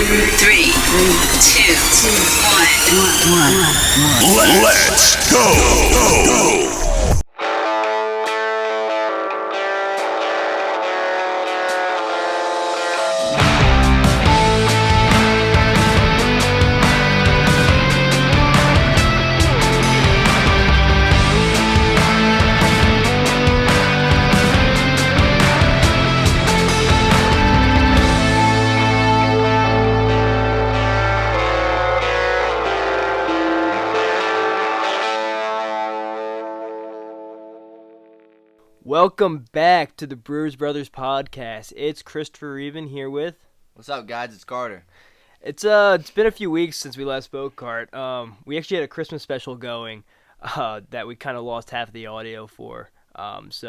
Three, two, one. Let's go. Welcome back to the Brewers Brothers podcast. It's Christopher Rieben here with. What's up, guys? It's Carter. It's been a few weeks since we last spoke, Cart. We actually had a Christmas special going that we kind of lost half of the audio for. We're just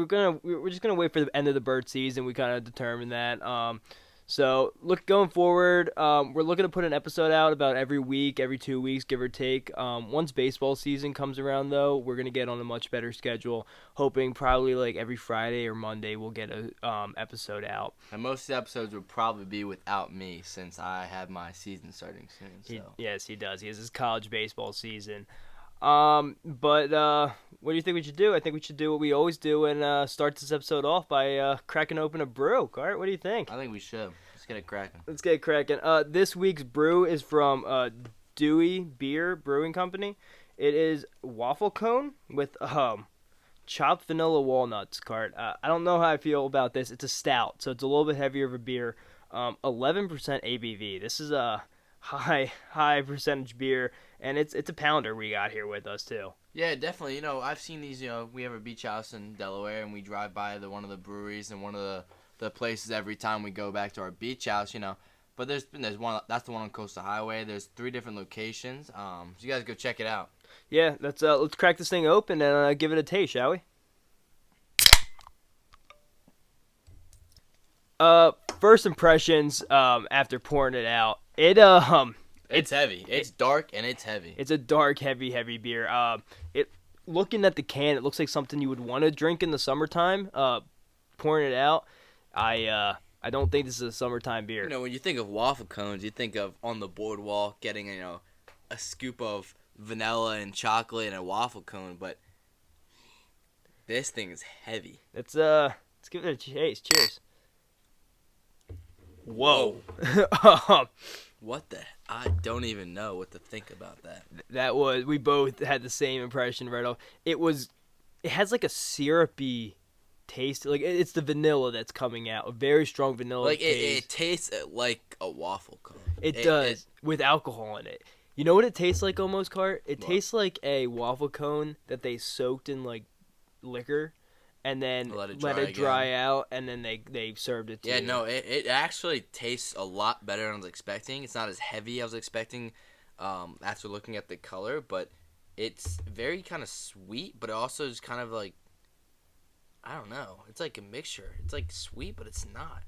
gonna wait for the end of the bird season. We kind of determined that. Going forward, we're looking to put an episode out about every week, every 2 weeks, give or take. Once baseball season comes around, though, we're going to get on a much better schedule, hoping probably like every Friday or Monday we'll get a episode out. And most of the episodes would probably be without me since I have my season starting soon. Yes, he does. He has his college baseball season. What do you think we should do? I think we should do what we always do and start this episode off by cracking open a brew. Cart, what do you think? I think we should. Let's get it cracking. This week's brew is from Dewey Beer Brewing Company. It is Waffle Cone with chopped vanilla walnuts, Cart. I don't know how I feel about this. It's a stout, so it's a little bit heavier of a beer. 11% ABV. This is a high percentage beer, and it's a pounder we got here with us too. Yeah, definitely. You know, I've seen these. You know, we have a beach house in Delaware, and we drive by one of the breweries and one of the places every time we go back to our beach house. You know, but there's one. That's the one on Coastal Highway. There's 3 different locations. So you guys go check it out. Yeah, let's crack this thing open and give it a taste, shall we? First impressions after pouring it out. It's heavy. It's dark and it's heavy. It's a dark, heavy beer. Looking at the can, it looks like something you would want to drink in the summertime. Pouring it out, I don't think this is a summertime beer. You know, when you think of waffle cones, you think of on the boardwalk getting a scoop of vanilla and chocolate and a waffle cone, but this thing is heavy. Let's give it a taste. Cheers. Whoa. What the? I don't even know what to think about that. We both had the same impression right off. It has like a syrupy taste. Like it's the vanilla that's coming out. A very strong vanilla taste. It tastes like a waffle cone. It does with alcohol in it. You know what it tastes like almost, Cart? It tastes like a waffle cone that they soaked in like liquor. And then let it dry out, and then they served it to you. Yeah, no, it actually tastes a lot better than I was expecting. It's not as heavy as I was expecting after looking at the color, but it's very kind of sweet, but it also is kind of like, I don't know. It's like a mixture. It's like sweet, but it's not.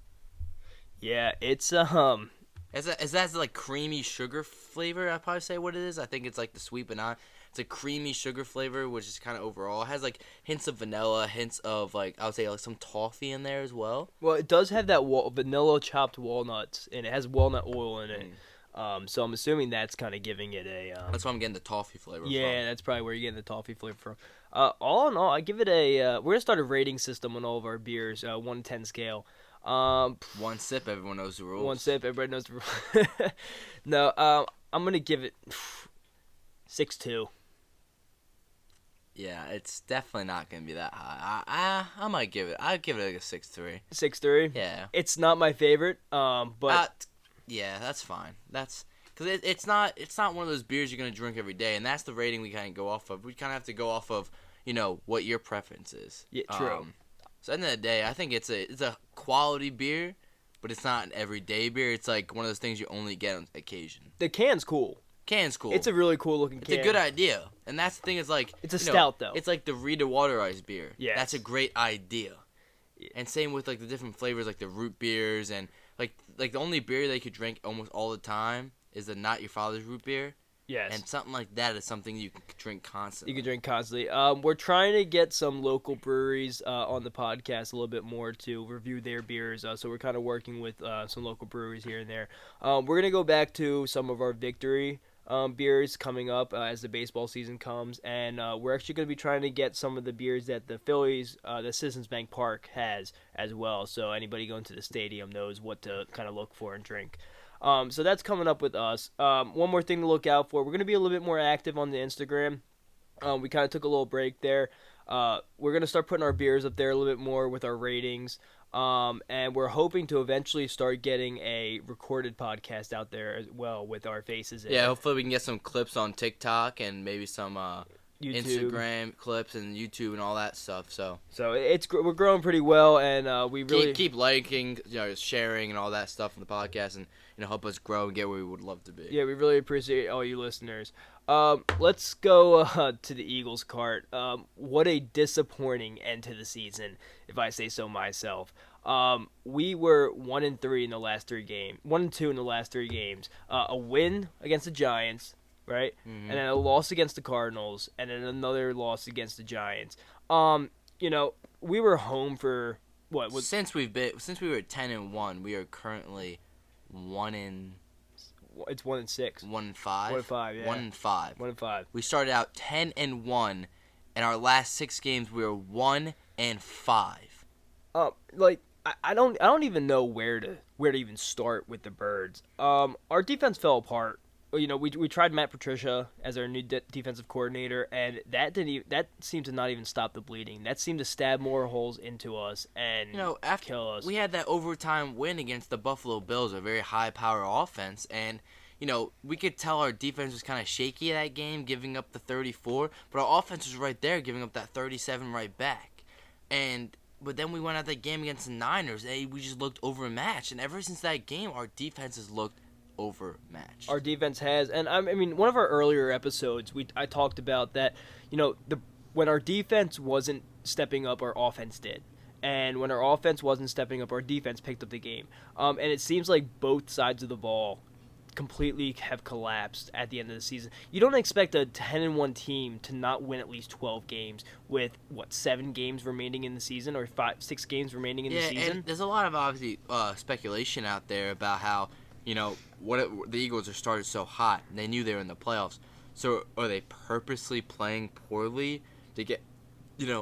Yeah, it's Is that like creamy sugar flavor? I'd probably say what it is. I think it's like the sweet, but not. It's a creamy sugar flavor, which is kind of overall. It has like hints of vanilla, hints of I would say like some toffee in there as well. Well, it does have that vanilla chopped walnuts, and it has walnut oil in it. So I'm assuming that's kind of giving it a. That's why I'm getting the toffee flavor. Yeah, that's probably where you're getting the toffee flavor from. All in all, I give it a. We're gonna start a rating system on all of our beers, 1 to 10 scale. One sip, everyone knows the rules. One sip, everybody knows the rules. No, I'm gonna give it 6.2. Yeah, it's definitely not gonna be that high. I might give it. I'd give it like a 6.3. 6.3. Yeah. It's not my favorite. But yeah, that's fine. That's because it's not one of those beers you're gonna drink every day, and that's the rating we kind of go off of. We kind of have to go off of what your preference is. Yeah, true. So at the end of the day, I think it's a quality beer, but it's not an everyday beer. It's like one of those things you only get on occasion. The can's cool. Can's cool. It's a really cool looking can. It's a good idea. And that's the thing is like... It's a stout, though. It's like the Rita water ice beer. Yeah. That's a great idea. Yeah. And same with like the different flavors like the root beers and like the only beer they could drink almost all the time is the Not Your Father's root beer. Yes. And something like that is something you can drink constantly. You can drink constantly. We're trying to get some local breweries on the podcast a little bit more to review their beers. So we're kind of working with some local breweries here and there. We're going to go back to some of our victory beers coming up as the baseball season comes. And we're actually going to be trying to get some of the beers that the Phillies, the Citizens Bank Park has as well. So anybody going to the stadium knows what to kind of look for and drink. So that's coming up with us. One more thing to look out for. We're going to be a little bit more active on the Instagram. We kind of took a little break there. We're going to start putting our beers up there a little bit more with our ratings. And we're hoping to eventually start getting a recorded podcast out there as well with our faces in it. Hopefully we can get some clips on TikTok and maybe some YouTube. Instagram clips and YouTube and all that stuff. So we're growing pretty well, and we really keep liking, sharing and all that stuff on the podcast, and help us grow and get where we would love to be. Yeah, we really appreciate all you listeners. Let's go to the Eagles cart. What a disappointing end to the season, if I say so myself. We were 1-3 in the last 3 games, 1-2 in the last 3 games. A win against the Giants, right, and then a loss against the Cardinals, and then another loss against the Giants. We were home for what? Since we were 10-1, we are currently 1-6. It's 1-6. 1-5. 1-5, yeah. 1-5. 1-5. We started out 10-1, and our last 6 games we were 1-5. I don't even know where to even start with the Birds. Our defense fell apart. We tried Matt Patricia as our new defensive coordinator, and that seemed to not even stop the bleeding. That seemed to stab more holes into us and after kill us. We had that overtime win against the Buffalo Bills, a very high-power offense, and we could tell our defense was kind of shaky that game, giving up the 34, but our offense was right there, giving up that 37 right back. But then we went out that game against the Niners, and we just looked overmatched, and ever since that game, our defense has looked overmatched. Our defense has, and I mean, one of our earlier episodes, I talked about that. When our defense wasn't stepping up, our offense did, and when our offense wasn't stepping up, our defense picked up the game. And it seems like both sides of the ball completely have collapsed at the end of the season. You don't expect a 10-1 team to not win at least 12 games with 7 games remaining in the season, or 6 games remaining in the season. And there's a lot of obviously speculation out there about how the Eagles are started so hot. They knew they were in the playoffs. So are they purposely playing poorly to get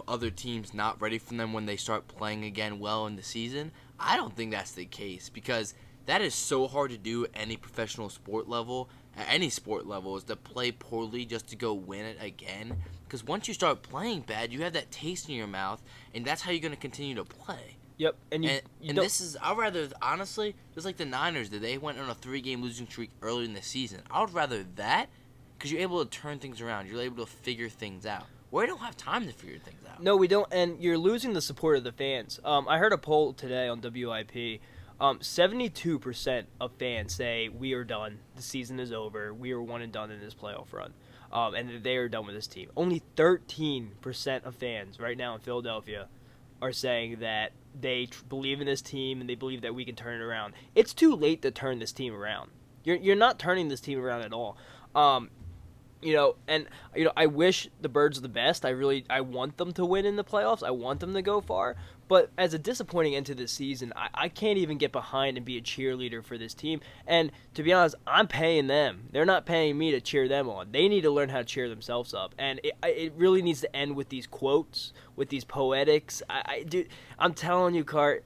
other teams not ready for them when they start playing again well in the season? I don't think that's the case, because that is so hard to do at any professional sport level, at any sport level, is to play poorly just to go win it again. Because once you start playing bad, you have that taste in your mouth, and that's how you're going to continue to play. Yep, and this is, I'd rather, honestly, just like the Niners did, they went on a 3-game losing streak early in the season. I would rather that, because you're able to turn things around. You're able to figure things out. We don't have time to figure things out. No, we don't, and you're losing the support of the fans. I heard a poll today on WIP. 72% of fans say we are done. The season is over. We are one and done in this playoff run, and they are done with this team. Only 13% of fans right now in Philadelphia are saying that they believe in this team and they believe that we can turn it around. It's too late to turn this team around. You're not turning this team around at all. I wish the Birds the best. I want them to win in the playoffs. I want them to go far. But as a disappointing end to this season, I can't even get behind and be a cheerleader for this team. And to be honest, I'm paying them. They're not paying me to cheer them on. They need to learn how to cheer themselves up. And it really needs to end with these quotes, with these poetics. I'm telling you, Cart,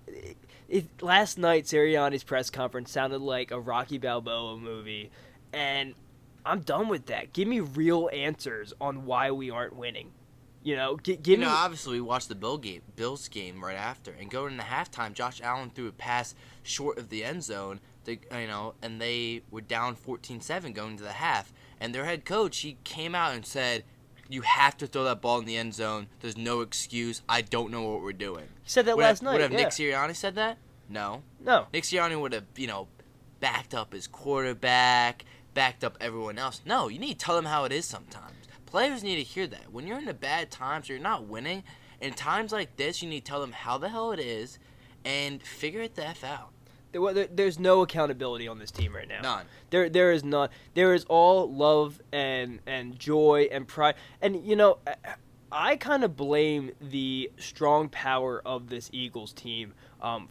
last night, Sirianni's press conference sounded like a Rocky Balboa movie. And I'm done with that. Give me real answers on why we aren't winning. Obviously we watched the Bills game right after, and going into halftime, Josh Allen threw a pass short of the end zone, and they were down 14-7 going to the half. And their head coach, he came out and said, "You have to throw that ball in the end zone. There's no excuse. I don't know what we're doing." He said that last night. Would have Nick Sirianni said that? No. Nick Sirianni would have, backed up his quarterback, backed up everyone else. No, you need to tell them how it is sometimes. Players need to hear that. When you're in the bad times or you're not winning, in times like this, you need to tell them how the hell it is and figure it the F out. There's no accountability on this team right now. None. There is none. There is all love and joy and pride. And I kind of blame the strong power of this Eagles team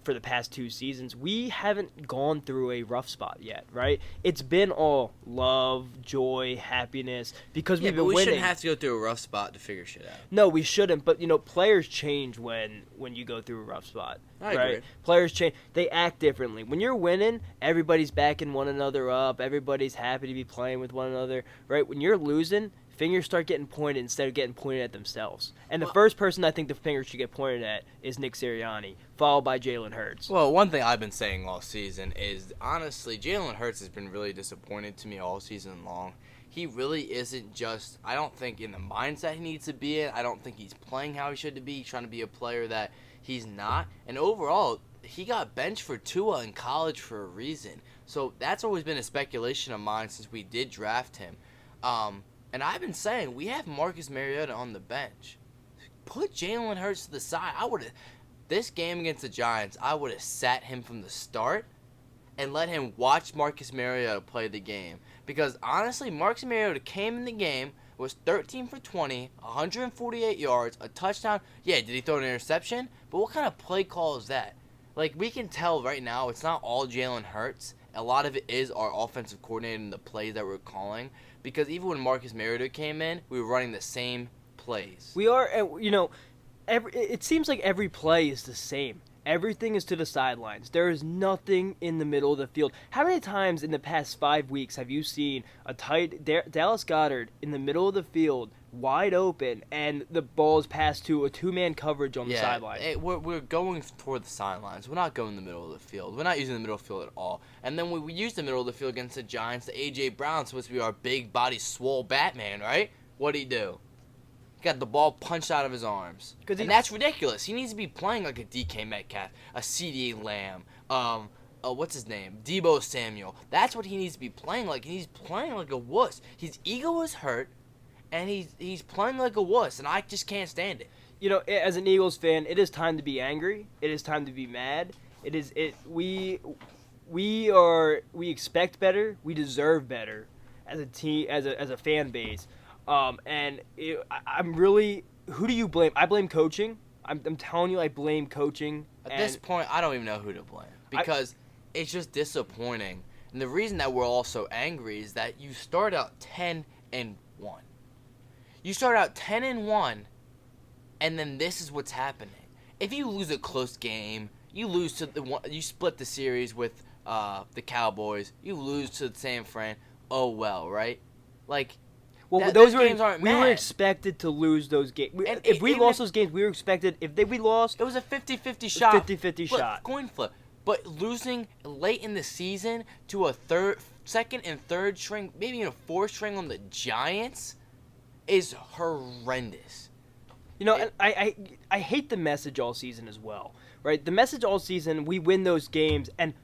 for the past 2 seasons. We haven't gone through a rough spot yet, right? It's been all love, joy, happiness because we've been winning. We shouldn't have to go through a rough spot to figure shit out. No, we shouldn't. But players change when you go through a rough spot. I right? agree. Players change. They act differently. When you're winning, everybody's backing one another up. Everybody's happy to be playing with one another, right? When you're losing, fingers start getting pointed instead of getting pointed at themselves. And the first person I think the fingers should get pointed at is Nick Sirianni, followed by Jalen Hurts. Well, one thing I've been saying all season is, honestly, Jalen Hurts has been really disappointed to me all season long. He really isn't just, I don't think, in the mindset he needs to be in. I don't think he's playing how he should be. He's trying to be a player that he's not. And overall, he got benched for Tua in college for a reason. So that's always been a speculation of mine since we did draft him. And I've been saying, we have Marcus Mariota on the bench. Put Jalen Hurts to the side. This game against the Giants, I would have sat him from the start and let him watch Marcus Mariota play the game. Because, honestly, Marcus Mariota came in the game, was 13 for 20, 148 yards, a touchdown. Yeah, did he throw an interception? But what kind of play call is that? Like, we can tell right now it's not all Jalen Hurts. A lot of it is our offensive coordinator and the plays that we're calling. Because even when Marcus Mariota came in, we were running the same plays. We are, it seems like every play is the same. Everything is to the sidelines. There is nothing in the middle of the field. How many times in the past 5 weeks have you seen a tight Dallas Goedert in the middle of the field, wide open, and the ball is passed to a 2-man coverage on the sideline? We're going toward the sidelines. We're not going in the middle of the field. We're not using the middle of the field at all. And then when we use the middle of the field against the Giants, the A.J. Brown's supposed to be our big body swole Batman, right? What'd he do? He got the ball punched out of his arms. And that's ridiculous. He needs to be playing like a DK Metcalf, a C.D. Lamb, what's his name? Debo Samuel. That's what he needs to be playing like. And he's playing like a wuss. His ego is hurt, and he's playing like a wuss, and I just can't stand it. As an Eagles fan, it is time to be angry. It is time to be mad. We expect better. We deserve better as a team, as a fan base. I'm really, who do you blame? I blame coaching. I'm telling you, I blame coaching. At this point, I don't even know who to blame because it's just disappointing. And the reason that we're all so angry is that you start out 10-1. You start out 10-1, and then this is what's happening. If you lose a close game, you split the series with the Cowboys. You lose to San Fran. Oh well, right? Like. Well, those games aren't we mad. were expected to lose those games. If we lost those games, we were expected. We lost, it was a 50-50 shot. 50-50 shot. Coin flip. But losing late in the season to a second and third string, maybe even a fourth string on the Giants, is horrendous. And I hate the message all season as well, right? The message all season, we win those games, and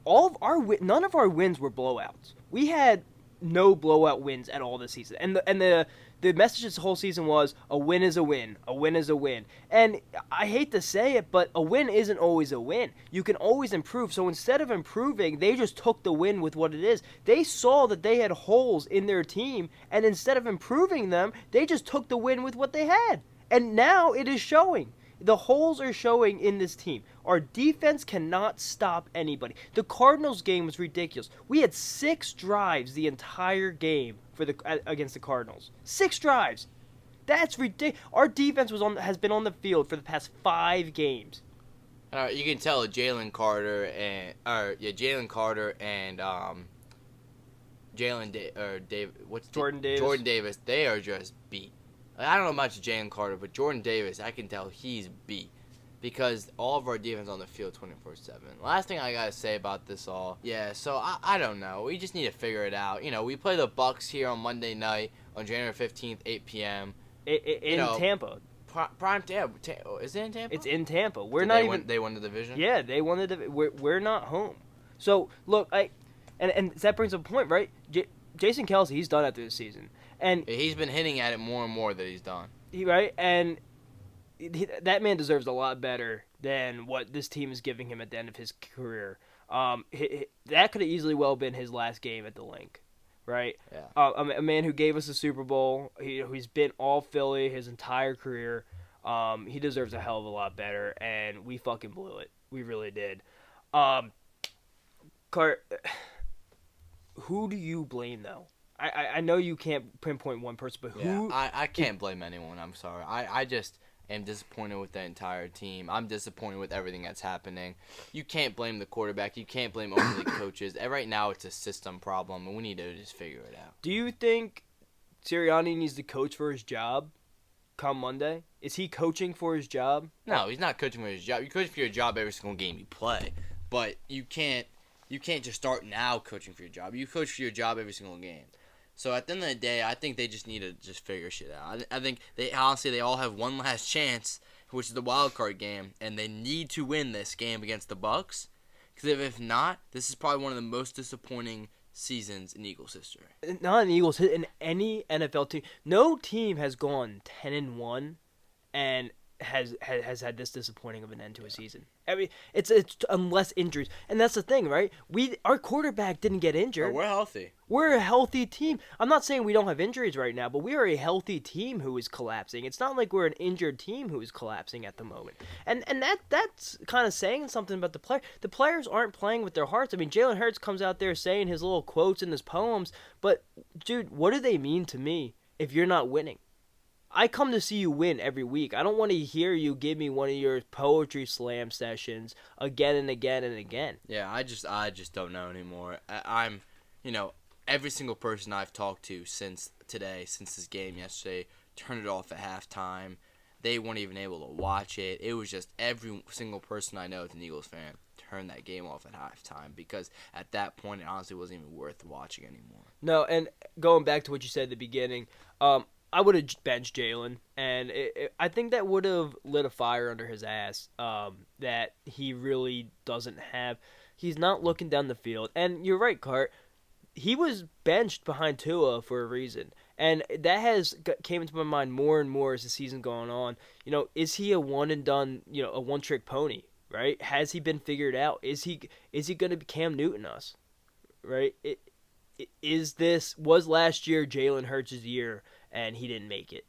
none of our wins were blowouts. We had no blowout wins at all this season. And the message this whole season was a win is a win. A win is a win. And I hate to say it, but a win isn't always a win. You can always improve. So instead of improving, they just took the win with what it is. They saw that they had holes in their team, and instead of improving them, they just took the win with what they had. And now it is showing. The holes are showing in this team. Our defense cannot stop anybody. The Cardinals game was ridiculous. We had 6 drives the entire game against the Cardinals. 6 drives. That's ridiculous. Our defense has been on the field for the past 5 games. You can tell Jalen Carter and Jordan Davis. Jordan Davis. They are just beat. I don't know much of Jalen Carter, but Jordan Davis, I can tell he's beat because all of our defense on the field 24/7. Last thing I gotta say about this all, so I don't know. We just need to figure it out. We play the Bucks here on Monday night on January 15th, 8 p.m. In Tampa. Prime Tampa. Is it in Tampa? It's in Tampa. They won the division? Yeah, they won the division. We're not home. So, look, and that brings up a point, right? Jason Kelce, he's done after this season. And he's been hitting at it more and more that he's done. Right? And that man deserves a lot better than what this team is giving him at the end of his career. That could have easily well been his last game at the Link, right? Yeah. A man who gave us a Super Bowl, he's been all Philly his entire career. He deserves a hell of a lot better, and we fucking blew it. We really did. Cart, who do you blame, though? I know you can't pinpoint one person, but who? Yeah, I can't blame anyone. I'm sorry. I just am disappointed with the entire team. I'm disappointed with everything that's happening. You can't blame the quarterback. You can't blame only coaches. And right now, it's a system problem, and we need to just figure it out. Do you think Sirianni needs to coach for his job come Monday? Is he coaching for his job? No, he's not coaching for his job. You coach for your job every single game you play, but you can't just start now coaching for your job. You coach for your job every single game. So at the end of the day, I think they just need to just figure shit out. I think they all have one last chance, which is the wild card game, and they need to win this game against the Bucks. Because if not, this is probably one of the most disappointing seasons in Eagles history. Not in Eagles, in any NFL team. No team has gone 10-1 and has had this disappointing of an end to a season. I mean, it's unless injuries, and that's the thing, right? Our quarterback didn't get injured. Oh, we're healthy. We're a healthy team. I'm not saying we don't have injuries right now, but we are a healthy team who is collapsing. It's not like we're an injured team who is collapsing at the moment. And that's kind of saying something about the player. The players aren't playing with their hearts. I mean, Jalen Hurts comes out there saying his little quotes and his poems, but dude, what do they mean to me if you're not winning? I come to see you win every week. I don't want to hear you give me one of your poetry slam sessions again and again and again. Yeah, I just don't know anymore. I'm, every single person I've talked to since this game yesterday, turned it off at halftime. They weren't even able to watch it. It was just every single person I know that's an Eagles fan turned that game off at halftime because at that point it honestly wasn't even worth watching anymore. No, and going back to what you said at the beginning, I would have benched Jalen, and I think that would have lit a fire under his ass that he really doesn't have. He's not looking down the field. And you're right, Cart. He was benched behind Tua for a reason. And that came into my mind more and more as the season going on. Is he a one-and-done, a one-trick pony, right? Has he been figured out? Is he going to be Cam Newton us, right? Was last year Jalen Hurts' year and he didn't make it?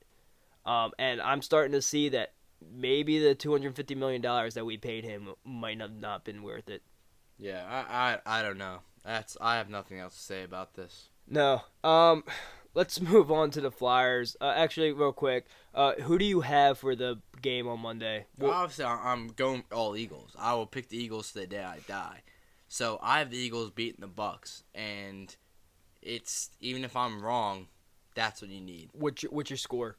And I'm starting to see that maybe the $250 million that we paid him might have not been worth it. Yeah, I don't know. I have nothing else to say about this. No. Let's move on to the Flyers. Actually, real quick, who do you have for the game on Monday? Well, obviously, I'm going all Eagles. I will pick the Eagles to the day I die. So I have the Eagles beating the Bucks, and it's even if I'm wrong, that's what you need. What's your score?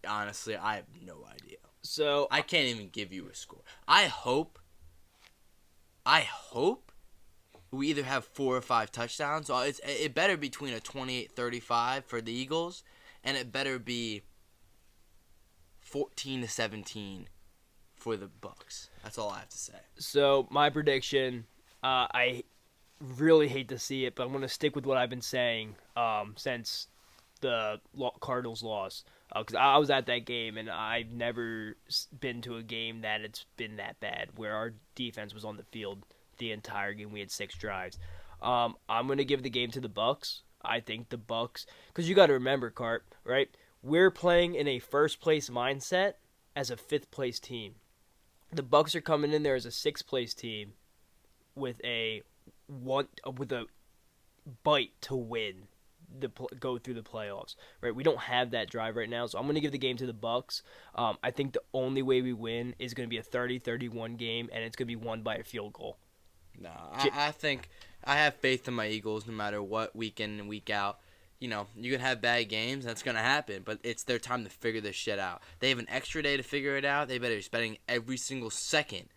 Honestly, I have no idea. So I can't even give you a score. I hope we either have 4 or 5 touchdowns. So it better be between a 28-35 for the Eagles, and it better be 14-17 for the Bucks. That's all I have to say. So my prediction, I really hate to see it, but I'm going to stick with what I've been saying since the Cardinals lost. Because I was at that game, and I've never been to a game that it's been that bad, where our defense was on the field the entire game. We had 6 drives. I'm going to give the game to the Bucks. I think the Bucks, because you got to remember, Cart, right? We're playing in a first-place mindset as a 5th-place team. The Bucks are coming in there as a 6th-place team with a bite to win, go through the playoffs, right? We don't have that drive right now, so I'm going to give the game to the Bucks. I think the only way we win is going to be a 30-31 game, and it's going to be won by a field goal. No, I think I have faith in my Eagles no matter what, week in and week out. You can have bad games, that's going to happen, but it's their time to figure this shit out. They have an extra day to figure it out. They better be spending every single second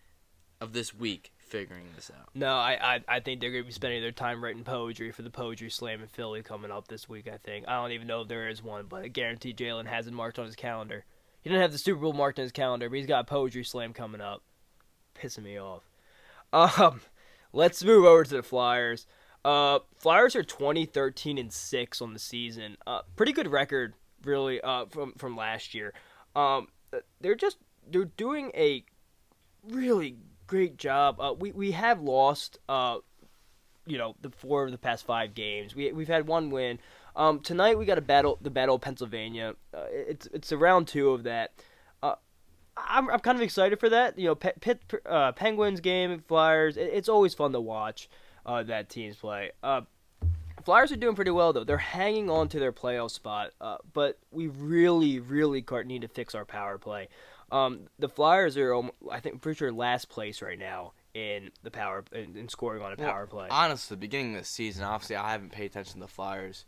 of this week figuring this out. No, I think they're going to be spending their time writing poetry for the Poetry Slam in Philly coming up this week, I think. I don't even know if there is one, but I guarantee Jalen has it marked on his calendar. He didn't have the Super Bowl marked on his calendar, but he's got a Poetry Slam coming up. Pissing me off. Let's move over to the Flyers. Flyers are 20-13-6 on the season. Pretty good record, really, from last year. They're doing a really great job. We have lost, the 4 of the past 5 games. We've had 1 win. Tonight we got the battle of Pennsylvania. It's a round 2 of that. I'm kind of excited for that. Penguins game, Flyers. It's always fun to watch that teams play. Flyers are doing pretty well though. They're hanging on to their playoff spot, but we really, really need to fix our power play. The Flyers are, pretty sure last place right now in the in scoring on a power play. Honestly, beginning of the season, obviously I haven't paid attention to the Flyers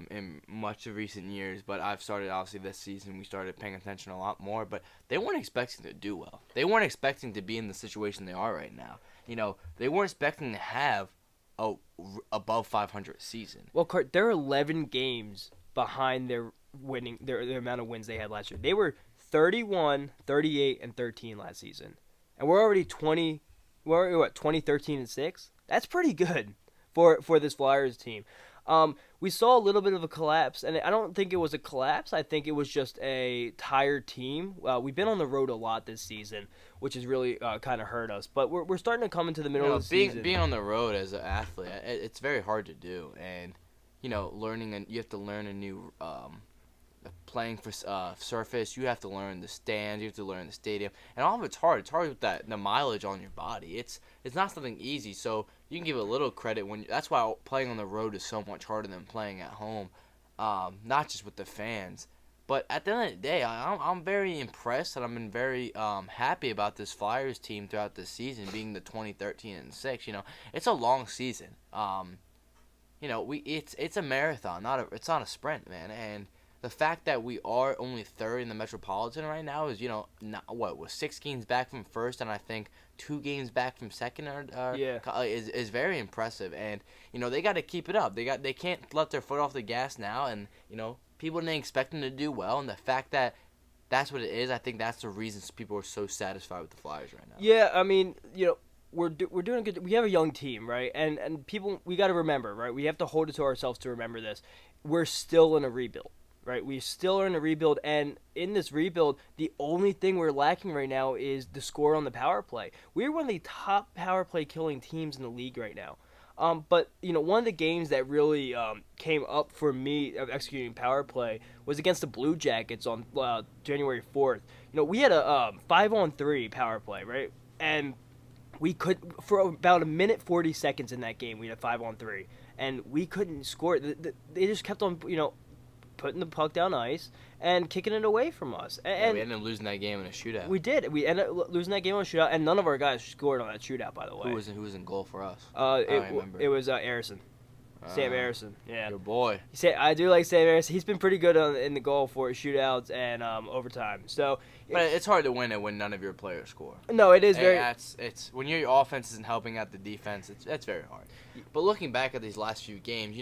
in much of recent years, but I've started, obviously this season we started paying attention a lot more, but they weren't expecting to do well. They weren't expecting to be in the situation they are right now. They weren't expecting to have a above 500 season. Well, Cart, they're 11 games behind their amount of wins they had last year. They were 31, 38, and 13 last season. And we're already 20, 13, and 6? That's pretty good for this Flyers team. We saw a little bit of a collapse, and I don't think it was a collapse. I think it was just a tired team. We've been on the road a lot this season, which has really kind of hurt us. But we're starting to come into the middle of the season. Being on the road as an athlete, it's very hard to do. And, you have to learn a new playing for surface. You have to learn the stands. You have to learn the stadium. And all of it's hard. It's hard with the mileage on your body. It's not something easy. So you can give a little credit that's why playing on the road is so much harder than playing at home. Not just with the fans, but at the end of the day, I'm very impressed and I've been very happy about this Flyers team throughout the season, being the 2013 and 6. It's a long season. It's a marathon, it's not a sprint, man. And the fact that we are only 3rd in the Metropolitan right now is, we're 6 games back from first, and I think 2 games back from second is very impressive. And they got to keep it up. They can't let their foot off the gas now. And people didn't expect them to do well, and the fact that that's what it is, I think that's the reason people are so satisfied with the Flyers right now. Yeah, I mean, we're doing good. We have a young team, right? And people, we got to remember, right? We have to hold it to ourselves to remember this. We're still in a rebuild. Right, we still are in a rebuild, and in this rebuild, the only thing we're lacking right now is the score on the power play. We're one of the top power play killing teams in the league right now. But one of the games that really came up for me of executing power play was against the Blue Jackets on January 4th. We had a 5-on-3 power play, right, and we could, for about 1:40 seconds in that game, we had a 5-on-3, and we couldn't score. They just kept on, putting the puck down ice and kicking it away from us. And we ended up losing that game in a shootout. We did. We ended up losing that game in a shootout, and none of our guys scored on that shootout, by the way. Who was in goal for us? It was Arison. Sam Arison. Yeah. Your boy. I do like Sam Arison. He's been pretty good in the goal for shootouts and overtime. So, but it's hard to win it when none of your players score. No, it is very. It's when your offense isn't helping out the defense. It's very hard. But looking back at these last few games,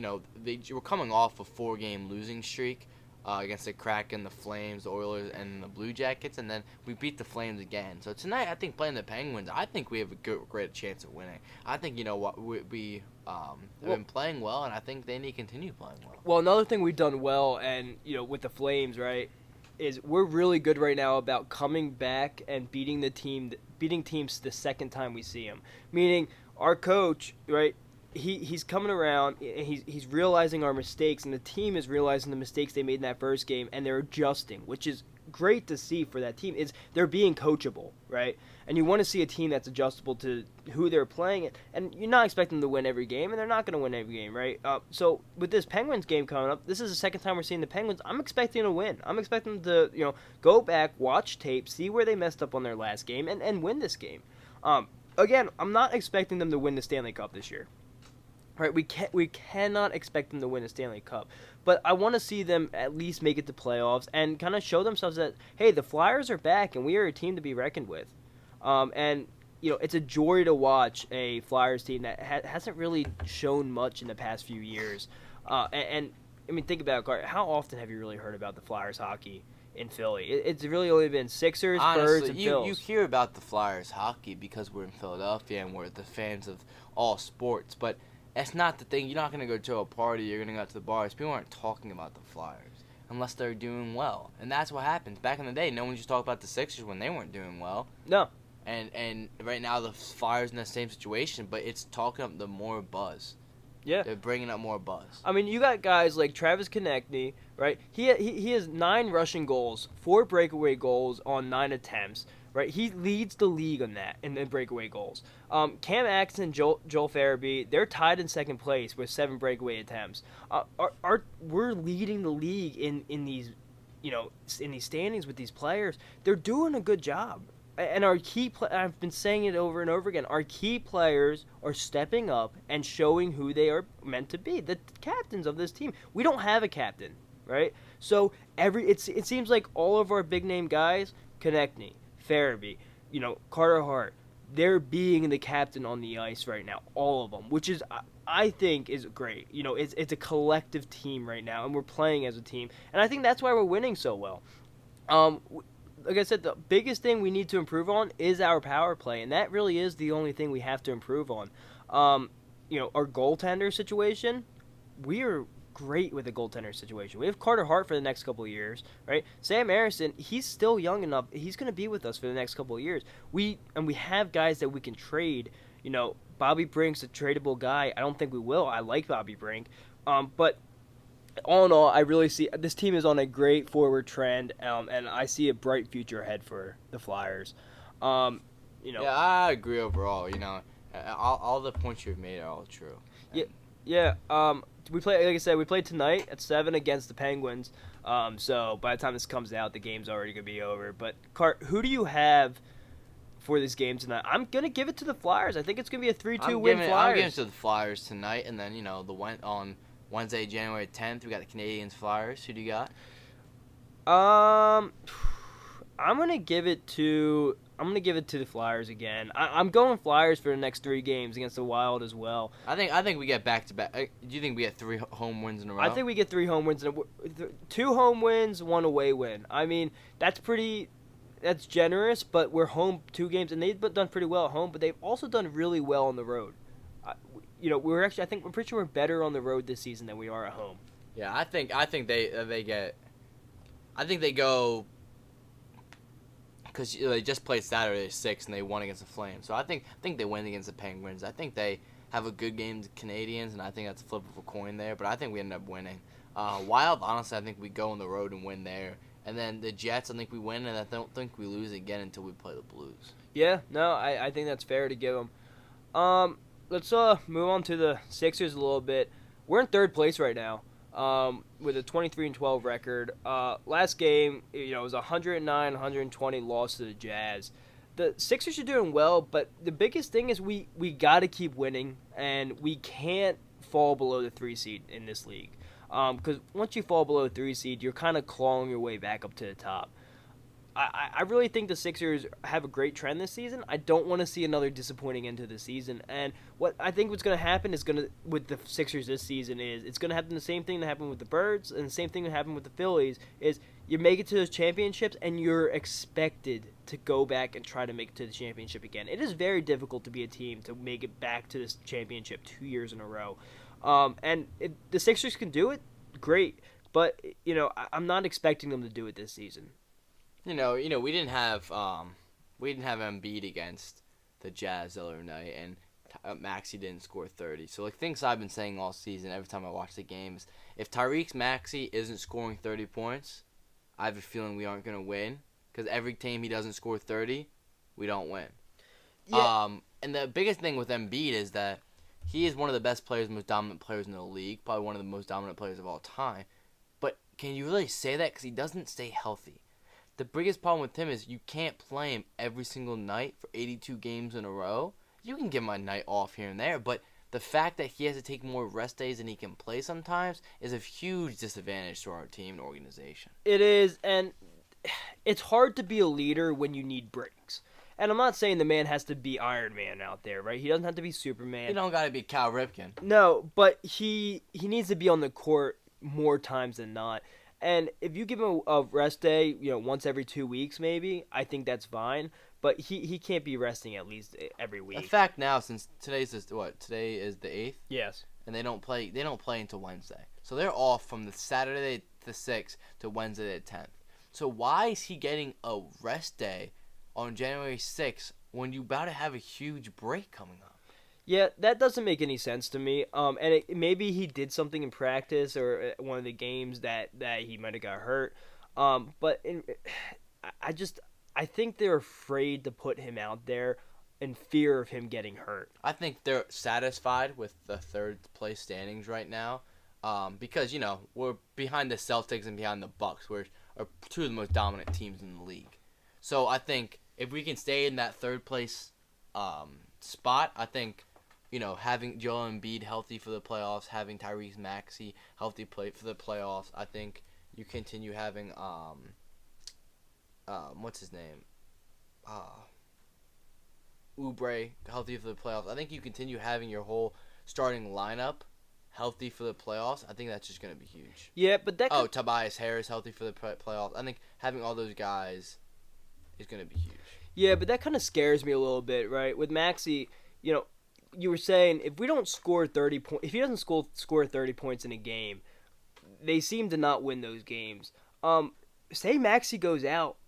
they were coming off a 4-game losing streak against the Kraken, the Flames, the Oilers, and the Blue Jackets, and then we beat the Flames again. So tonight, I think playing the Penguins, I think we have a great chance of winning. I think we have been playing well, and I think they need to continue playing well. Well, another thing we've done well, and with the Flames, right, is we're really good right now about coming back and beating teams the second time we see them. Meaning, our coach, right, he's coming around, and he's realizing our mistakes, and the team is realizing the mistakes they made in that first game, and they're adjusting, which is great to see for that team. They're being coachable, right? And you want to see a team that's adjustable to who they're playing, and you're not expecting them to win every game, and they're not going to win every game, right? So with this Penguins game coming up, this is the second time we're seeing the Penguins. I'm expecting to win. I'm expecting them to go back, watch tape, see where they messed up on their last game, and win this game. Again, I'm not expecting them to win the Stanley Cup this year. Right, we cannot expect them to win a Stanley Cup, but I want to see them at least make it to playoffs and kind of show themselves that, hey, the Flyers are back and we are a team to be reckoned with. And it's a joy to watch a Flyers team that hasn't really shown much in the past few years. And I mean, think about it, how often have you really heard about the Flyers hockey in Philly? It's really only been Sixers, Birds, and Phils. You hear about the Flyers hockey because we're in Philadelphia and we're the fans of all sports, but that's not the thing. You're not going to go to a party. You're going to go out to the bars. People aren't talking about the Flyers unless they're doing well. And that's what happens. Back in the day, no one just talked about the Sixers when they weren't doing well. No. And right now the Flyers in the same situation, but it's talking up the more buzz. Yeah. They're bringing up more buzz. I mean, you got guys like Travis Konechny, right? He has 9 rushing goals, 4 breakaway goals on 9 attempts, right? He leads the league on that in breakaway goals. Cam Atkinson, Joel Farabee, they're tied in second place with 7 breakaway attempts. We're leading the league in these, in these standings with these players. They're doing a good job. And our I've been saying it over and over again, our key players are stepping up and showing who they are meant to be, the captains of this team. We don't have a captain, right? So it seems like all of our big-name guys, Konechny, Farabee, Carter Hart, they're being the captain on the ice right now, all of them, which is, I think, is great. It's a collective team right now, and we're playing as a team. And I think that's why we're winning so well. Like I said, the biggest thing we need to improve on is our power play, and that really is the only thing we have to improve on. Our goaltender situation, we are great with the goaltender situation. We have Carter Hart for the next couple of years, right? Sam Harrison, he's still young enough. He's going to be with us for the next couple of years. We have guys that we can trade. Bobby Brink's a tradable guy. I don't think we will. I like Bobby Brink, but all in all, I really see this team is on a great forward trend, and I see a bright future ahead for the Flyers. Yeah, I agree overall. All the points you've made are all true. Yeah. We play, like I said, we played tonight at 7 against the Penguins. So by the time this comes out, the game's already gonna be over. But Cart, who do you have for this game tonight? I'm gonna give it to the Flyers. I think it's gonna be a 3-2 win. Flyers. I'm giving it to the Flyers tonight, and then on Wednesday, January 10th, we got the Canadiens Flyers. Who do you got? I'm gonna give it to the Flyers again. I'm going Flyers for the next 3 games against the Wild as well. I think we get back to back. Do you think we get 3 home wins in a row? I think we get 3 home wins. 2 home wins, 1 away win. I mean, that's generous, but we're home 2 games, and they've done pretty well at home, but they've also done really well on the road. I'm pretty sure we're better on the road this season than we are at home. Yeah, I think they go, because they just played Saturday 6 and they won against the Flames. So I think they win against the Penguins. I think they have a good game to Canadiens, and I think that's a flip of a coin there. But I think we end up winning. Wild, honestly, I think we go on the road and win there. And then the Jets, I think we win, and I don't think we lose again until we play the Blues. Yeah, no, I think that's fair to give them. Let's move on to the Sixers a little bit. We're in 3rd place right now, with a 23-12 record. Last game, it was 109-120 loss to the Jazz. The Sixers are doing well, but the biggest thing is we got to keep winning, and we can't fall below the 3 seed in this league. Because once you fall below the 3 seed, you're kind of clawing your way back up to the top. I really think the Sixers have a great trend this season. I don't want to see another disappointing end to the season. And what I think what's going to happen with the Sixers this season is it's going to happen the same thing that happened with the Birds and the same thing that happened with the Phillies is you make it to those championships and you're expected to go back and try to make it to the championship again. It is very difficult to be a team to make it back to this championship 2 years in a row. The Sixers can do it, great. But, I'm not expecting them to do it this season. We didn't have Embiid against the Jazz the other night, and Maxey didn't score 30. So things I've been saying all season, every time I watch the games, if Tyrese Maxey isn't scoring 30 points, I have a feeling we aren't gonna win. Because every time he doesn't score 30, we don't win. Yeah. And the biggest thing with Embiid is that he is one of the best players, most dominant players in the league, probably one of the most dominant players of all time. But can you really say that? Because he doesn't stay healthy. The biggest problem with him is you can't play him every single night for 82 games in a row. You can give him a night off here and there, but the fact that he has to take more rest days than he can play sometimes is a huge disadvantage to our team and organization. It is, and it's hard to be a leader when you need breaks. And I'm not saying the man has to be Iron Man out there, right? He doesn't have to be Superman. He don't got to be Cal Ripken. No, but he needs to be on the court more times than not. And if you give him a rest day, once every 2 weeks maybe, I think that's fine. But he can't be resting at least every week. In fact, now since today is the 8th. Yes. And they don't play until Wednesday, so they're off from the Saturday the 6th to Wednesday the 10th. So why is he getting a rest day on January 6th when you about to have a huge break coming up. Yeah, that doesn't make any sense to me. And maybe he did something in practice or at one of the games that he might have got hurt. I I think they're afraid to put him out there in fear of him getting hurt. I think they're satisfied with the third place standings right now, because we're behind the Celtics and behind the Bucks, which are two of the most dominant teams in the league. So I think if we can stay in that third place spot, I think having Joel Embiid healthy for the playoffs, having Tyrese Maxey healthy play for the playoffs, I think you continue having what's his name? Oubre healthy for the playoffs. I think you continue having your whole starting lineup healthy for the playoffs. I think that's just going to be huge. Yeah, but Tobias Harris healthy for the playoffs. I think having all those guys is going to be huge. Yeah, but that kind of scares me a little bit, right? With Maxey, you were saying if we don't score 30 points, if he doesn't score 30 points in a game, they seem to not win those games. Say Maxey goes out,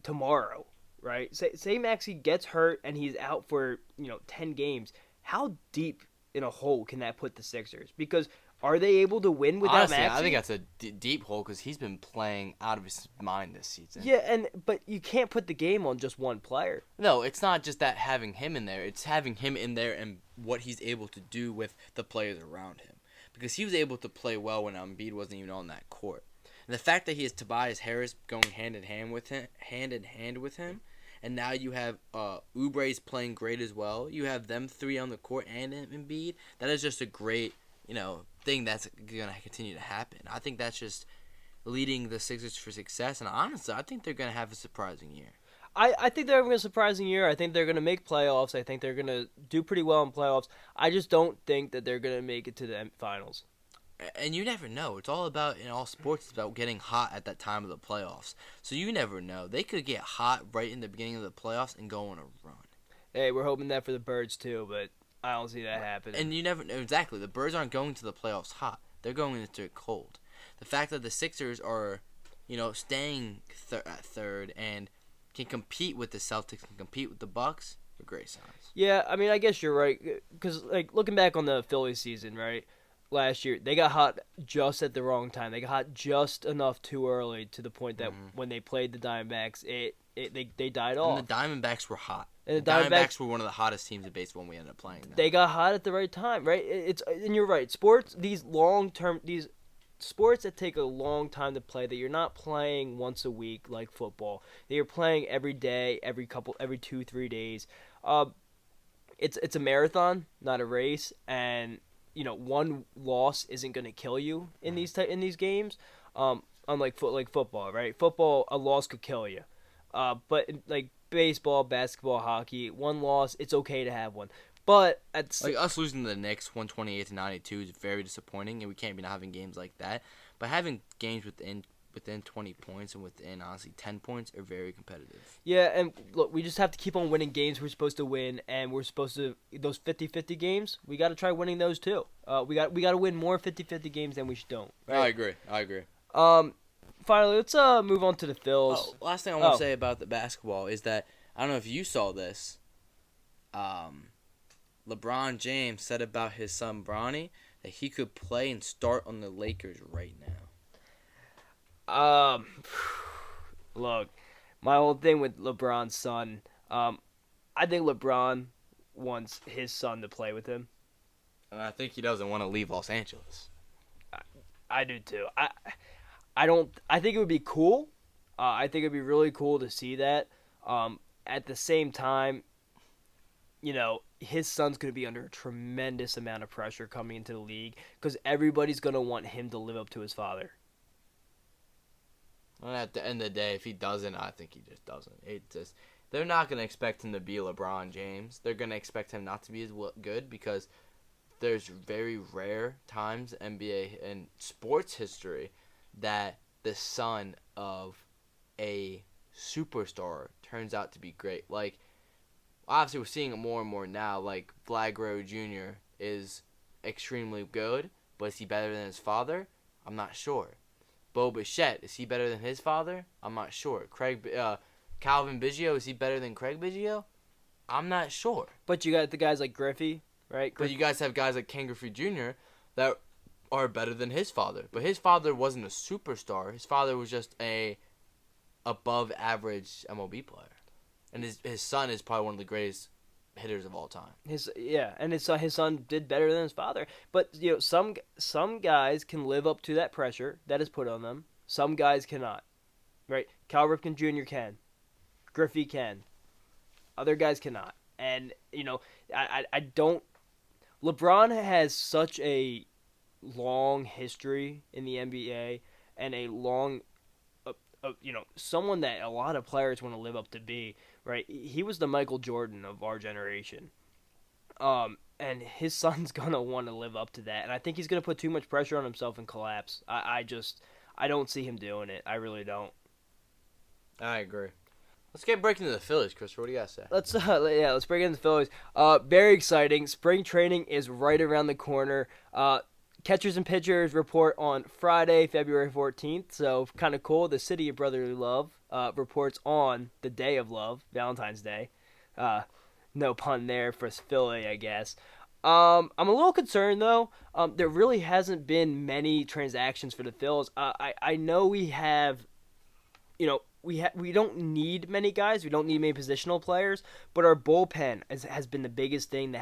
tomorrow, right? Say Maxey gets hurt and he's out for 10 games. How deep in a hole can that put the Sixers? Because are they able to win without Honestly, Maxey? I think that's a deep hole because he's been playing out of his mind this season. Yeah, but you can't put the game on just one player. No, it's not just that having him in there. It's having him in there and what he's able to do with the players around him. Because he was able to play well when Embiid wasn't even on that court. And the fact that he has Tobias Harris going hand in hand with him, and now you have Oubre's playing great as well. You have them three on the court and Embiid. That is just a great thing that's going to continue to happen. I think that's just leading the Sixers for success. And honestly, I think they're going to have a surprising year. I think they're having a surprising year. I think they're going to make playoffs. I think they're going to do pretty well in playoffs. I just don't think that they're going to make it to the finals. And you never know. It's all about, in all sports, it's about getting hot at that time of the playoffs. So you never know. They could get hot right in the beginning of the playoffs and go on a run. Hey, we're hoping that for the Birds too, but I don't see that happening. And you never know. Exactly. The Birds aren't going to the playoffs hot. They're going into it cold. The fact that the Sixers are, staying at third and can compete with the Celtics and compete with the Bucks are great signs. Yeah, I mean, I guess you're right. Because, looking back on the Phillies season, right, last year, they got hot just at the wrong time. They got hot just enough too early to the point that when they played the Diamondbacks, they died off. And the Diamondbacks were hot. And the Diamondbacks were one of the hottest teams in baseball when we ended up playing them. They got hot at the right time, right? And you're right. Sports, these sports that take a long time to play, that you're not playing once a week like football, that you're playing every day, every 2-3 days. It's a marathon, not a race, and one loss isn't going to kill you in these games. Unlike football, right? Football, a loss could kill you. But like baseball, basketball, hockey, one loss, it's okay to have one. But us losing to the Knicks 128-92 is very disappointing, and we can't be not having games like that. But having games within 20 points and within honestly 10 points are very competitive. Yeah, and look, we just have to keep on winning games we're supposed to win, and we're supposed to those 50-50 games. We got to try winning those too. We got to win more 50-50 games than we don't. Right? I agree. Finally, let's move on to the Phils. Last thing I want to say about the basketball is that I don't know if you saw this. LeBron James said about his son Bronny that he could play and start on the Lakers right now. Look, my whole thing with LeBron's son, I think LeBron wants his son to play with him. And I think he doesn't want to leave Los Angeles. I do too. I think it would be cool. I think it would be really cool to see that. At the same time, his son's going to be under a tremendous amount of pressure coming into the league because everybody's going to want him to live up to his father. And at the end of the day, if he doesn't, I think he just doesn't. They're not going to expect him to be LeBron James. They're going to expect him not to be as good because there's very rare times in NBA and sports history that the son of a superstar turns out to be great. Like, obviously, we're seeing it more and more now. Like, Vlad Jr. is extremely good, but is he better than his father? I'm not sure. Bo Bichette, is he better than his father? I'm not sure. Calvin Biggio, is he better than Craig Biggio? I'm not sure. But you got the guys like Griffey, right? But you guys have guys like Ken Griffey Jr. that are better than his father. But his father wasn't a superstar. His father was just a above average MLB player. And his son is probably one of the greatest hitters of all time. His son did better than his father. But some guys can live up to that pressure that is put on them. Some guys cannot. Right? Cal Ripken Jr. can. Griffey can. Other guys cannot. And I don't. LeBron has such a long history in the NBA and a long, someone that a lot of players want to live up to be, right? He was the Michael Jordan of our generation. And his son's going to want to live up to that. And I think he's going to put too much pressure on himself and collapse. I don't see him doing it. I really don't. I agree. Let's get breaking into the Phillies, Christopher. What do you guys say? Let's break into the Phillies. Very exciting. Spring training is right around the corner. Catchers and pitchers report on Friday, February 14th. So kind of cool. The city of brotherly love reports on the day of love, Valentine's Day. No pun there for Philly, I guess. I'm a little concerned though. There really hasn't been many transactions for the Phils. I know we have, we don't need many guys. We don't need many positional players. But our bullpen has been the biggest thing that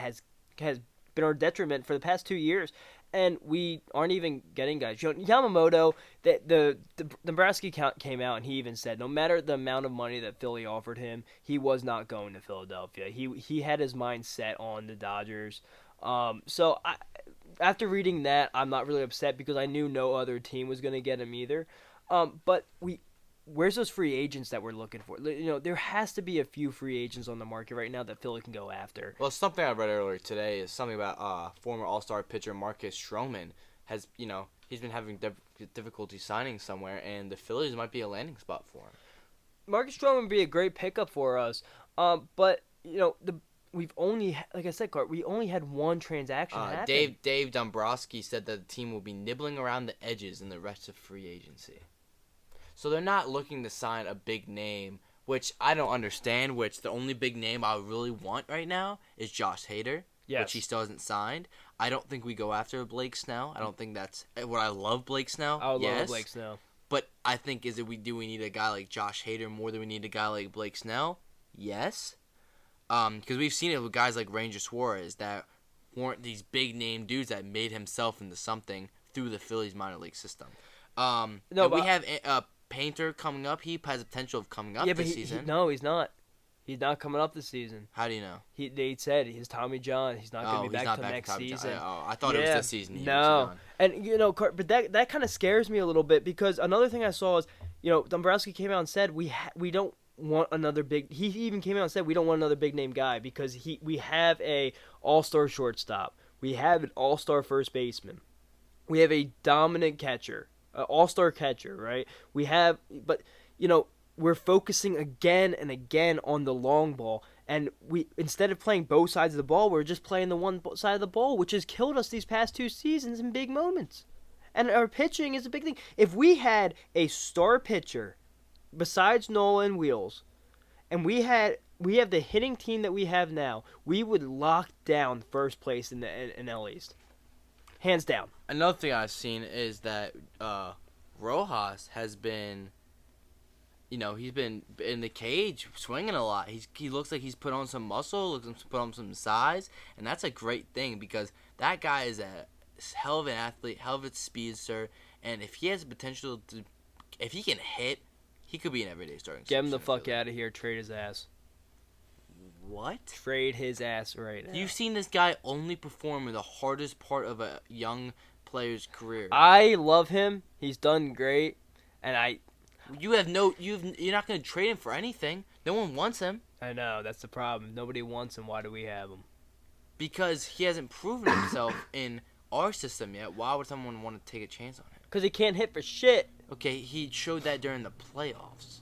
has been our detriment for the past 2 years. And we aren't even getting guys. Yamamoto, the Nebraska account came out and he even said no matter the amount of money that Philly offered him, he was not going to Philadelphia. He had his mind set on the Dodgers. So after reading that, I'm not really upset because I knew no other team was going to get him either. But where's those free agents that we're looking for? There has to be a few free agents on the market right now that Philly can go after. Well, something I read earlier today is something about former All-Star pitcher Marcus Stroman has, he's been having difficulty signing somewhere, and the Phillies might be a landing spot for him. Marcus Stroman would be a great pickup for us, but we've only, like I said, Cart, we only had one transaction happen. Dave Dombrowski said that the team will be nibbling around the edges in the rest of free agency. So they're not looking to sign a big name, which I don't understand, which the only big name I really want right now is Josh Hader, which he still hasn't signed. I don't think we go after Blake Snell. I don't think that's what I love Blake Snell. I love Blake Snell. But I think do we need a guy like Josh Hader more than we need a guy like Blake Snell? Yes. Because we've seen it with guys like Ranger Suarez that weren't these big name dudes that made himself into something through the Phillies minor league system. We have Painter coming up. He has the potential of coming up this season. No, he's not. He's not coming up this season. How do you know? They said he's Tommy John. He's not going to be back till next season. I thought it was this season. No, and but that kind of scares me a little bit because another thing I saw is Dombrowski came out and said we don't want another big. He even came out and said we don't want another big name guy because we have a all-star shortstop. We have an all-star first baseman. We have a dominant catcher. All-star catcher, right? But we're focusing again and again on the long ball, and we instead of playing both sides of the ball, we're just playing the one side of the ball, which has killed us these past 2 seasons in big moments. And our pitching is a big thing. If we had a star pitcher besides Nolan Wheels, and we have the hitting team that we have now, we would lock down first place in the NL East. Hands down. Another thing I've seen is that Rojas has been, he's been in the cage swinging a lot. He looks like he's put on some muscle, looks like he's put on some size, and that's a great thing because that guy is a hell of an athlete, hell of a speedster, and if he has the potential to, if he can hit, he could be an everyday starting. Get him the fuck out of here. Trade his ass. What? Trade his ass right now. You've seen this guy only perform in the hardest part of a young player's career. I love him. He's done great, and you're not going to trade him for anything. No one wants him. I know, that's the problem. Nobody wants him. Why do we have him? Because he hasn't proven himself in our system yet. Why would someone want to take a chance on him? Because he can't hit for shit. Okay, he showed that during the playoffs.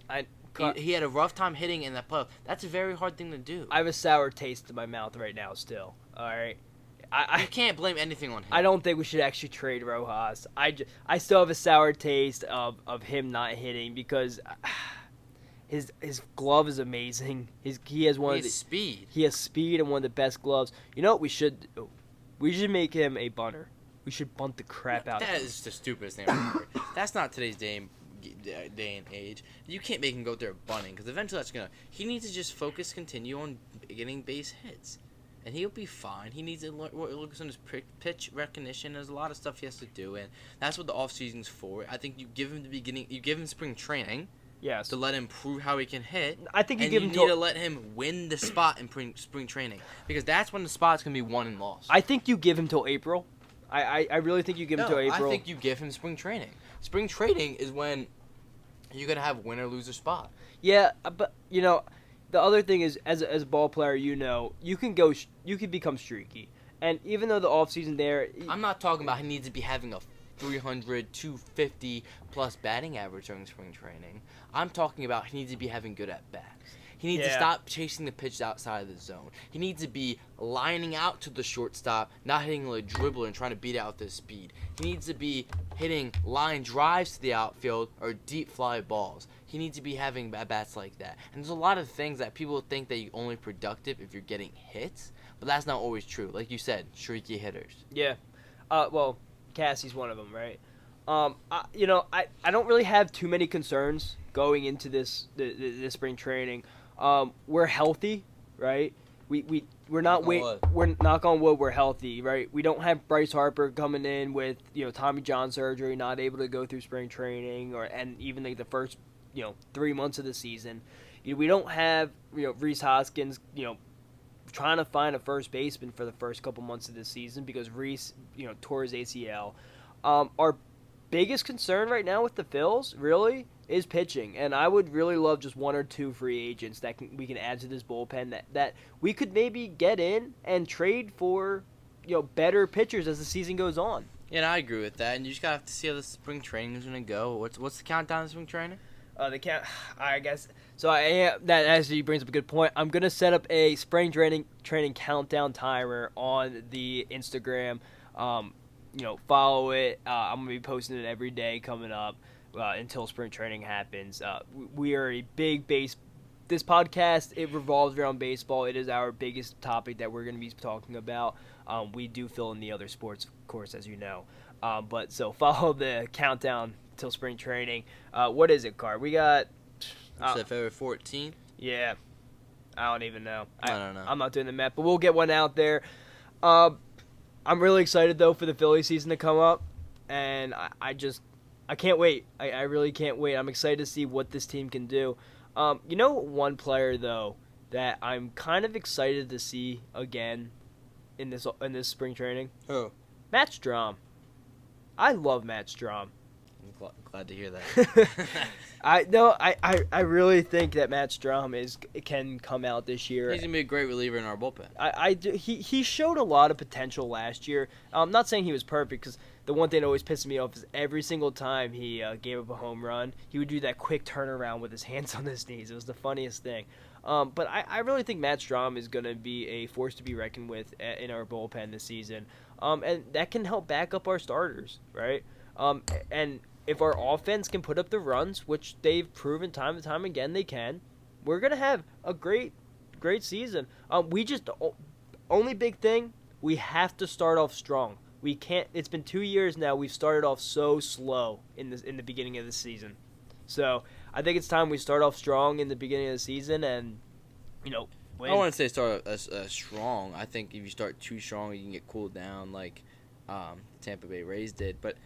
He had a rough time hitting in that playoff. That's a very hard thing to do. I have a sour taste in my mouth right now still. All right? You can't blame anything on him. I don't think we should actually trade Rojas. I still have a sour taste of him not hitting because His glove is amazing. He has one He of has the speed. He has speed and one of the best gloves. You know what we should do? We should make him a bunter. We should bunt the crap out of That him. is the stupidest thing ever. That's not today's day and age. You can't make him go there bunting because eventually that's gonna. He needs to just continue on getting base hits, and he'll be fine. He needs to look on his pitch recognition. There's a lot of stuff he has to do, and that's what the off season's for. I think you give him you give him spring training. Yes. To let him prove how he can hit. I think you and give you him need to let him win the spot in spring training because that's when the spot's gonna be won and lost. I think you give him till April. I really think you give him till April. I think you give him spring training. Spring training is when you're gonna have win or lose a spot. Yeah, but the other thing is, as a ball player, you can become streaky, and even though the off season there, I'm not talking about he needs to be having a 300, 250 plus batting average during spring training. I'm talking about he needs to be having good at bats. He needs to stop chasing the pitch outside of the zone. He needs to be lining out to the shortstop, not hitting a dribbler and trying to beat out with his speed. He needs to be hitting line drives to the outfield or deep fly balls. He needs to be having bats like that. And there's a lot of things that people think that you're only productive if you're getting hits, but that's not always true. Like you said, streaky hitters. Yeah. Well, Cassie's one of them, right? I don't really have too many concerns going into this spring training. We're healthy, right? We're not we're knock on wood, we're healthy, right? We don't have Bryce Harper coming in with Tommy John surgery, not able to go through spring training and even like the first 3 months of the season. We don't have Rhys Hoskins trying to find a first baseman for the first couple months of the season because Rhys tore his ACL. Our biggest concern right now with the Phils really is pitching, and I would really love just one or two free agents that we can add to this bullpen that we could maybe get in and trade for better pitchers as the season goes on. Yeah, and I agree with that. And you just gotta have to see how the spring training is gonna go. What's the countdown to spring training? The count, I guess. So that actually brings up a good point. I'm gonna set up a spring training countdown timer on the Instagram. Follow it. I'm gonna be posting it every day coming up until spring training happens. We are a big This podcast, it revolves around baseball. It is our biggest topic that we're gonna be talking about. We do fill in the other sports, of course, as you know. But so follow the countdown till spring training. What is it, Card? We got February 14th. Yeah, I don't even know. I don't know. I'm not doing the math, but we'll get one out there. I'm really excited though for the Phillies season to come up, and I can't wait. I really can't wait. I'm excited to see what this team can do. One player though that I'm kind of excited to see again in this spring training. Who? Matt Strahm. I love Matt Strahm. I'm glad to hear that. I really think that Matt Strahm can come out this year. He's gonna be a great reliever in our bullpen. He showed a lot of potential last year. I'm not saying he was perfect because the one thing that always pisses me off is every single time he gave up a home run, he would do that quick turnaround with his hands on his knees. It was the funniest thing. But I really think Matt Strahm is going to be a force to be reckoned with in our bullpen this season. And that can help back up our starters, right? And if our offense can put up the runs, which they've proven time and time again they can, we're going to have a great season. Only big thing, we have to start off strong. We can't. It's been 2 years now. We've started off so slow in the beginning of the season. So I think it's time we start off strong in the beginning of the season and win. I don't want to say start strong. I think if you start too strong, you can get cooled down like Tampa Bay Rays did. But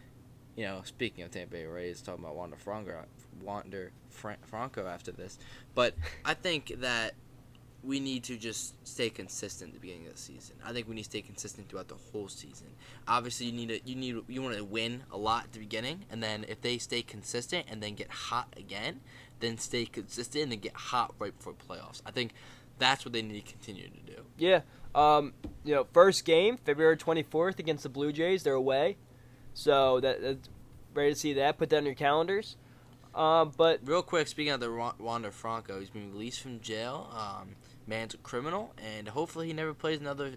speaking of Tampa Bay Rays, talking about Wander Franco after this. But I think that we need to just stay consistent at the beginning of the season. I think we need to stay consistent throughout the whole season. Obviously, you want to win a lot at the beginning, and then if they stay consistent and then get hot again, then stay consistent and then get hot right before playoffs. I think that's what they need to continue to do. Yeah. First game, February 24th against the Blue Jays. They're away, so that's ready to see that. Put that on your calendars. But real quick, speaking of the Wander Franco, he's been released from jail. Man's a criminal, and hopefully he never plays another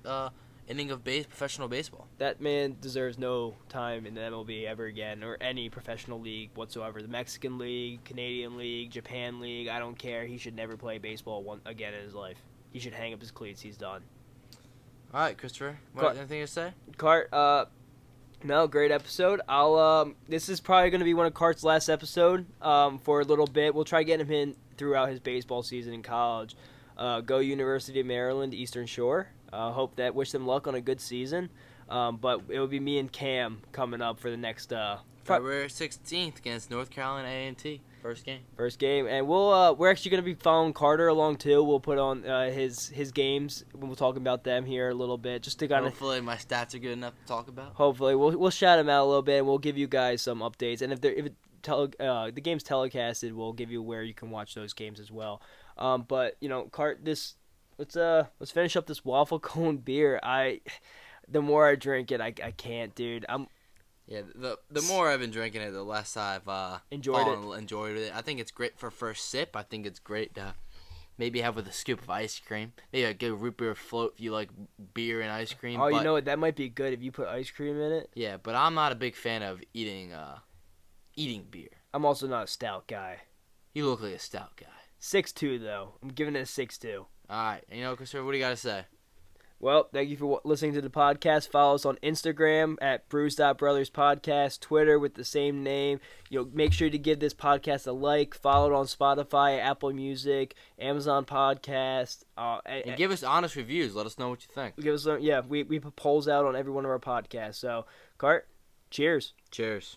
inning of professional baseball. That man deserves no time in the MLB ever again, or any professional league whatsoever. The Mexican League, Canadian League, Japan League, I don't care. He should never play baseball again in his life. He should hang up his cleats. He's done. All right, Christopher. Anything to say? Cart, no, great episode. This is probably going to be one of Cart's last episode for a little bit. We'll try getting him in throughout his baseball season in college. Go University of Maryland, Eastern Shore. Wish them luck on a good season. But it will be me and Cam coming up for the next February 16th against North Carolina A&T. First game, and we're actually going to be following Carter along too. We'll put on his games. We'll talk about them here a little bit, just to kind of. Hopefully, my stats are good enough to talk about. Hopefully, we'll shout him out a little bit, and we'll give you guys some updates. And if the game's telecasted, we'll give you where you can watch those games as well. But Cart, let's finish up this Waffle Cone beer. The more I drink it, I can't, dude. Yeah, the more I've been drinking it, the less I've enjoyed it. I think it's great for first sip. I think it's great to maybe have with a scoop of ice cream. Maybe a good root beer float if you like beer and ice cream. Oh, you know what? That might be good if you put ice cream in it. Yeah, but I'm not a big fan of eating beer. I'm also not a stout guy. You look like a stout guy. 6'2", though. I'm giving it a 6'2". All right. Christopher, what do you got to say? Well, thank you for listening to the podcast. Follow us on Instagram at Brews.Brothers Podcast, Twitter with the same name. Make sure to give this podcast a like. Follow it on Spotify, Apple Music, Amazon Podcast. And give us honest reviews. Let us know what you think. We put polls out on every one of our podcasts. So, Cart, cheers. Cheers.